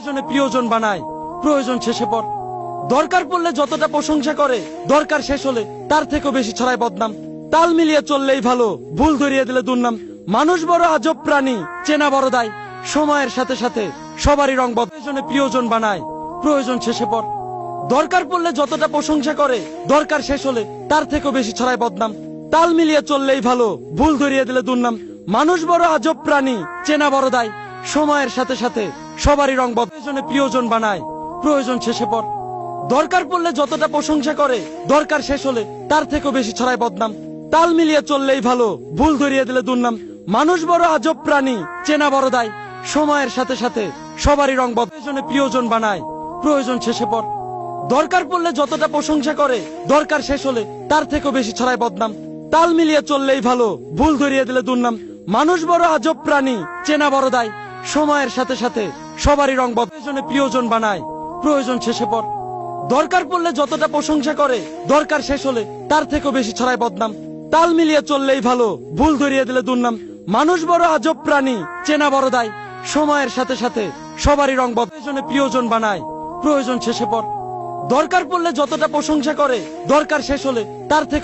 প্রয়োজনে প্রিয়জন বানায়, প্রয়োজন শেষে পর। দরকার পড়লে যতটা প্রশংসা করে, দরকার শেষ হলে তার থেকেও বেশি ছড়ায় বদনাম। তাল মিলিয়ে চললেই ভালো, ভুল ধরিয়ে দিলে দুর্নাম। মানুষ বড় আজব প্রাণী, চেনা বড় দায়। সময়ের সাথে সাথে সবারই রং বদলায়। প্রয়োজনে প্রিয়জন বানায়, প্রয়োজন শেষে পর। দরকার পড়লে যতটা প্রশংসা করে, দরকার শেষ হলে তার থেকেও বেশি ছড়ায় বদনাম। তাল মিলিয়ে চললেই ভালো, ভুল ধরিয়ে দিলে দুর্নাম। মানুষ বড় আজব প্রাণী, চেনা বড় দায়। সময়ের সাথে সাথে সবারই রং বদলায়। প্রয়োজনে প্রিয়জন বানায়, প্রয়োজন শেষে পর। দরকার পড়লে যতটা প্রশংসা করে, দরকার শেষ হলে তার থেকেও বেশি ছড়ায় বদনাম। তাল মিলিয়ে চললেই ভালো, ভুল ধরিয়ে দিলে দুর্নাম। মানুষ বড় আজব প্রাণী, চেনা বড় দায়। সময়ের সাথে সাথে সবারই রং বদলায়। প্রয়োজনে প্রিয়জন বানায়, প্রয়োজন শেষে পর। দরকার পড়লে যতটা প্রশংসা করে, দরকার শেষ হলে তার থেকেও বেশি ছড়ায় বদনাম। তাল মিলিয়ে চললেই ভালো, ভুল ধরিয়ে দিলে দুর্নাম। মানুষ বড় আজব প্রাণী, চেনা বড় দায়। সময়ের সাথে সাথে সবারই রং বদলায়। প্রয়োজনে প্রিয়জন বানায়, প্রয়োজন শেষে পর। দরকার পড়লে যতটা প্রশংসা করে, দরকার শেষ হলে তার থেকেও বেশি ছড়ায় বদনাম। তাল মিলিয়ে চললেই ভালো, ভুল ধরিয়ে দিলে দুর্নাম। মানুষ বড় আজব প্রাণী, চেনা বড় দায়। সময়ের সাথে সাথে সবারই রং বদলায়। প্রয়োজনে প্রিয়জন বানায়, প্রয়োজন শেষে পর। দরকার পড়লে যতটা প্রশংসা করে, দরকার শেষ হলে তার থেকে